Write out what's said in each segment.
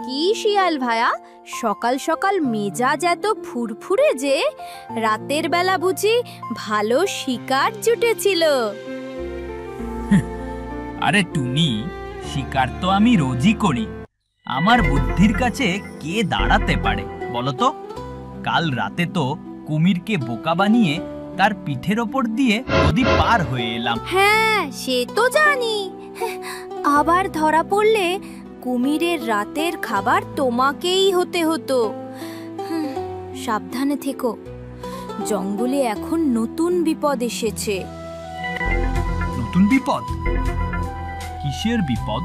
কি শিয়াল ভায়া, সকাল সকাল মেজাজ এত ফুরফুরে যে? রাতের বেলা বুঝি ভালো শিকার জুটেছিল? আরে টুনি, শিকার তো আমি রোজই করি। আমার বুদ্ধির কাছে কে দাঁড়াতে পারে বলো তো? কাল রাতে তো কুমিরকে বোকা বানিয়ে তার পিঠের ওপর দিয়ে নদী পার হয়ে এলাম। হ্যাঁ, সে তো জানি। আবার ধরা পড়লে কুমিরের রাতের খাবার তোমাকেই হতে হতো। সাবধানে থেকো, জঙ্গলে এখন নতুন বিপদ এসেছে। নতুন বিপদ? কিসের বিপদ?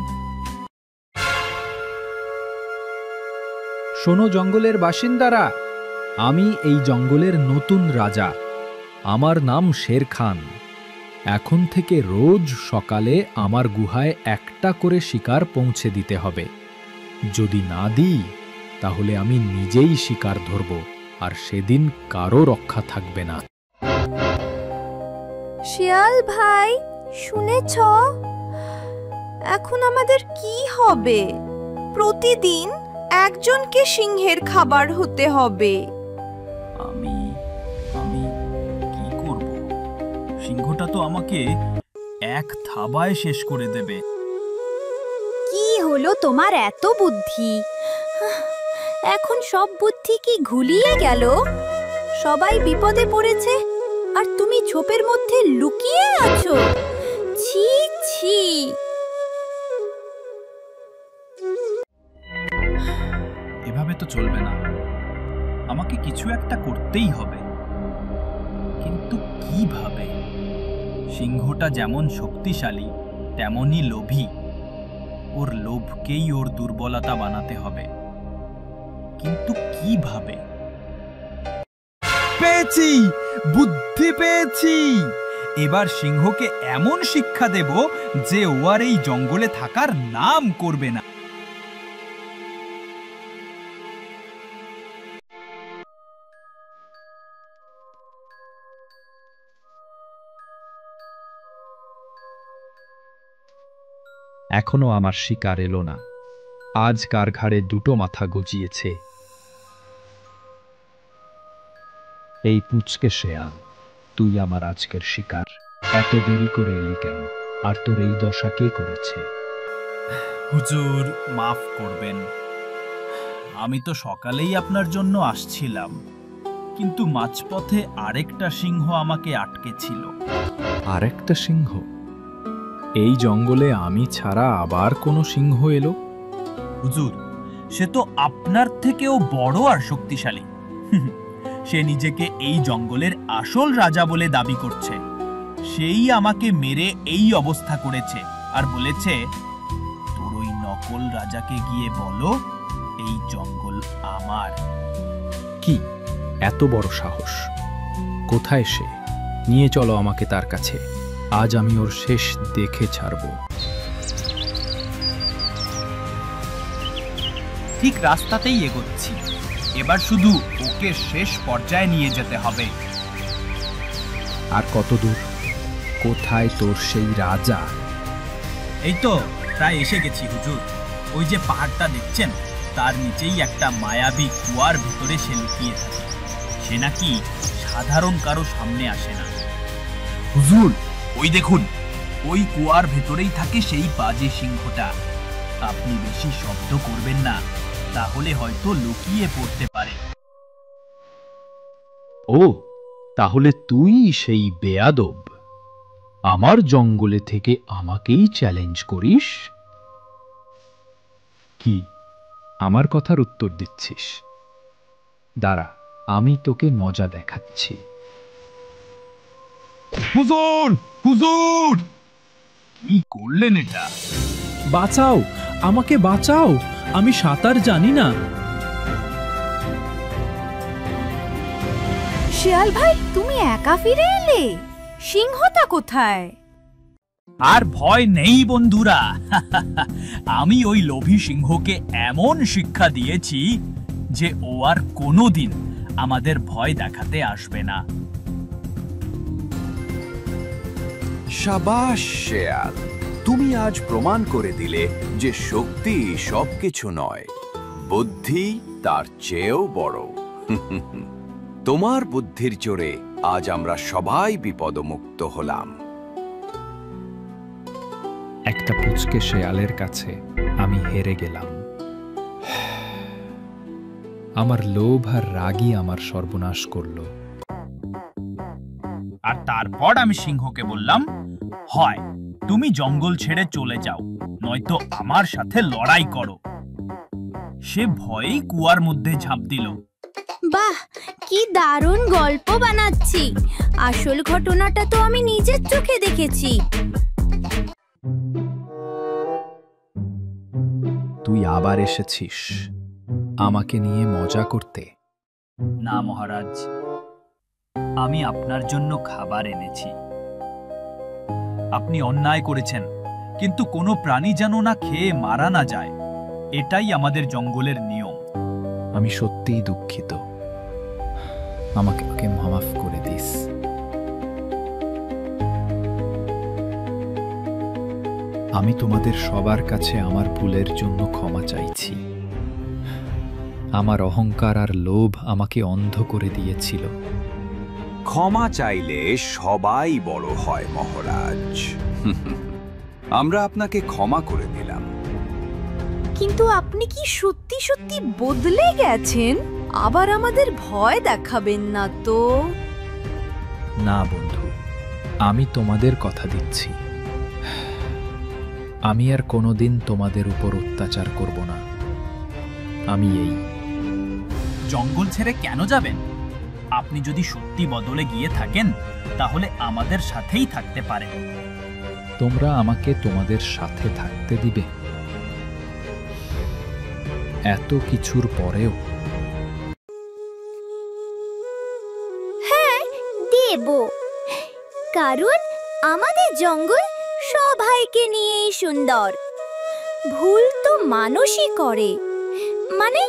শোনো জঙ্গলের বাসিন্দারা, আমি এই জঙ্গলের নতুন রাজা। আমার নাম শের খান। এখন থেকে রোজ সকালে আমার গুহায় একটা করে শিকার পৌঁছে দিতে হবে। যদি না দিই তাহলে আমি নিজেই শিকার ধরব, আর সেদিন কারো রক্ষা থাকবে না। শিয়াল ভাই, শুনেছ? এখন আমাদের কি হবে? প্রতিদিন একজনকে সিংহের খাবার হতে হবে। আমি আমি কি করব? সিংহটা তো আমাকে এক থাবায় শেষ করে দেবে। কি হলো তোমার এত বুদ্ধি? এখন সব বুদ্ধি কি ঘুলিয়ে গেল? সবাই বিপদে পড়েছে আর তুমি ঝোপের মধ্যে লুকিয়ে আছো। ছি ছি। এভাবে তো চলবে না, আমাকে কিছু একটা করতেই হবে। কিন্তু কিভাবে? সিংহটা যেমন শক্তিশালী তেমনই লোভী। ওর লোভকেই ওর দুর্বলতা বানাতে হবে, কিন্তু কিভাবে? পেয়েছি, বুদ্ধি পেয়েছি। এবার সিংহকে এমন শিক্ষা দেব যে ও আর এই জঙ্গলে থাকার নাম করবে না। এখনো আমার শিকার এলো না। আজ কার ঘাড়ে দুটো মাথা গজিয়েছে। এই পুচকে শেয়াল, তুই আমার আজকের শিকার। এত দেরি করে এলি কেন? আর তোর এই দশা কে করেছে? হুজুর, মাফ করবেন। আমি তো সকালেই আপনার জন্য আসছিলাম, কিন্তু মাঝপথে আরেকটা সিংহ আমাকে আটকেছিল। আরেকটা সিংহ? এই জঙ্গলে আমি ছাড়া আবার কোনো সিংহ এলো? হুজুর, সে তো আপনার থেকেও বড় আর শক্তিশালী। সে নিজেকে এই জঙ্গলের আসল রাজা বলে দাবি করছে। সেই আমাকে মেরে এই অবস্থা করেছে আর বলেছে, তোর ওই নকল রাজাকে গিয়ে বলো এই জঙ্গল আমার। কি এত বড় সাহস? কোথায় সে? নিয়ে চলো আমাকে তার কাছে। আজ আমি ওর শেষ দেখে ছাড়ব। ঠিক রাস্তাতেই এগোচ্ছি। এবার শুধু ওকে শেষ পর্যায়ে নিয়ে যেতে হবে। আর কত দূর? কোথায় তোর সেই রাজা? এই তো প্রায় এসে গেছি হুজুর। ওই যে পাহাড়টা দেখছেন, তার নিচেই একটা মায়াবী কুয়ার ভিতরে সে লুকিয়ে থাকে। সে নাকি সাধারণ কারো সামনে আসে না। হুজুর, ওই দেখুন, ওই কুয়ার ভেতরেই থাকে সেই বাজে সিংহটা। আপনি বেশি শব্দ করবেন না, তাহলে হয়তো লুকিয়ে পড়তে পারে। ও, তাহলে তুই সেই বেয়াদব? আমার জঙ্গলে থেকে আমাকেই চ্যালেঞ্জ করিস? কি আমার কথার উত্তর দিচ্ছিস? দাঁড়া, আমি তোকে মজা দেখাচ্ছি। হুজুর, হুজুর! কি করলেন এটা? বাঁচাও, আমাকে বাঁচাও, আমি সাঁতার জানি না। শিয়াল ভাই, তুমি একা ফিরে এলে? সিংহটা কোথায়? আর ভয় নেই বন্ধুরা। আমি ওই লোভী সিংহকে এমন শিক্ষা দিয়েছি যে ও আর কোনোদিন আমাদের ভয় দেখাতে আসবে না। শাবাশ শেয়াল, তুমি আজ প্রমাণ করে দিলে যে শক্তি সবকিছু নয়। বুদ্ধি তার চেয়েও বড়। তোমার বুদ্ধির জোরে আজ আমরা সবাই বিপদমুক্ত হলাম। একটা পুচকে শেয়ালের কাছে আমি হেরে গেলাম। আমার লোভ আর রাগই আমার সর্বনাশ করল। আর তারপর আমি সিংহকে বললাম, হয় তুমি জঙ্গল ছেড়ে চলে যাও, নয়তো আমার সাথে লড়াই করো। সে ভয়েই কুয়ার মধ্যে ঝাঁপ দিল। বাহ, কি দারুণ গল্প বানাচ্ছি! আসল ঘটনাটা তো আমি নিজের চোখে দেখেছি। তুই আবার এসেছিস আমাকে নিয়ে মজা করতে। না মহারাজ, আমি আপনার জন্য খাবার এনেছি। আপনি অন্যায় করেছেন, কিন্তু কোনো প্রাণী যেন না খেয়ে মারা না যায়, এটাই আমাদের জঙ্গলের নিয়ম। আমি সত্যিই দুঃখিত, আমাকে মাফ করে দিস। আমি তোমাদের সবার কাছে আমার ভুলের জন্য ক্ষমা চাইছি। আমার অহংকার আর লোভ আমাকে অন্ধ করে দিয়েছিল। ক্ষমা চাইলে সবাই বড় হয় মহারাজ। আমরা আপনাকে ক্ষমা করে দিলাম। কিন্তু আপনি কি সত্যি সত্যি বদলে গেছেন? আবার আমাদের ভয় দেখাবেন না তো? না বন্ধু, আমি তোমাদের কথা দিচ্ছি, আমি আর কোনোদিন তোমাদের উপর অত্যাচার করব না। আমি এই জঙ্গল ছেড়ে কেন যাবেন? আপনি যদি সত্যি বদলে গিয়ে থাকেন, তাহলে আমাদের সাথেই থাকতে পারেন। তোমরা আমাকে তোমাদের সাথে থাকতে দিবে? এত কিছুর পরেও? হ্যাঁ, দেব। কারণ আমাদের জঙ্গল সবাইকে নিয়েই সুন্দর। ভুল তো মানুষই করে, মানে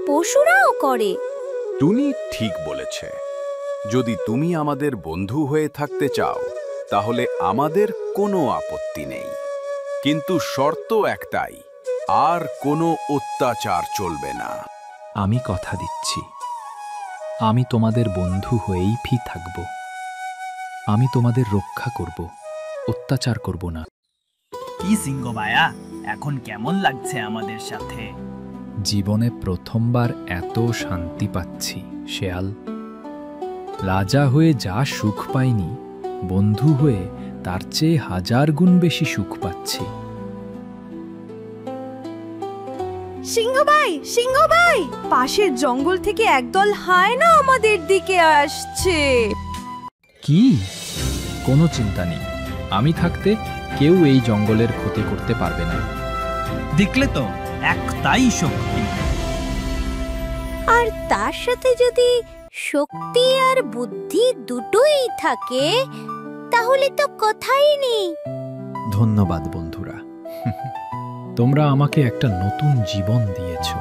পশুরাও করে। টুনি ঠিক বলেছে। যদি তুমি আমাদের বন্ধু হয়ে থাকতে চাও, তাহলে আমাদের কোনো আপত্তি নেই, কিন্তু শর্ত একটাই, আর কোনো অত্যাচার চলবে না। আমি কথা দিচ্ছি, আমি তোমাদের বন্ধু হয়েই থাকব। আমি তোমাদের রক্ষা করব, অত্যাচার করব না। কি সিংহ ভাইয়া, এখন কেমন লাগছে আমাদের সাথে? জীবনে প্রথমবার এত শান্তি পাচ্ছি শেয়াল। রাজা হয়ে যা সুখ পাইনি, বন্ধু হয়ে তার চেয়ে 1000 গুণ বেশি সুখ পাচ্ছি। সিংহ ভাই, পাশের জঙ্গল থেকে একদল হায়না আমাদের দিকে আসছে। কি? কোনো চিন্তা নেই, আমি থাকতে কেউ এই জঙ্গলের ক্ষতি করতে পারবে না। দেখলে তো, একটাই শক্তি। আর তার সাথে যদি শক্তি আর বুদ্ধি দুটোই থাকে, তাহলে তো কথাই নেই। ধন্যবাদ বন্ধুরা, তোমরা আমাকে একটা নতুন জীবন দিয়েছো।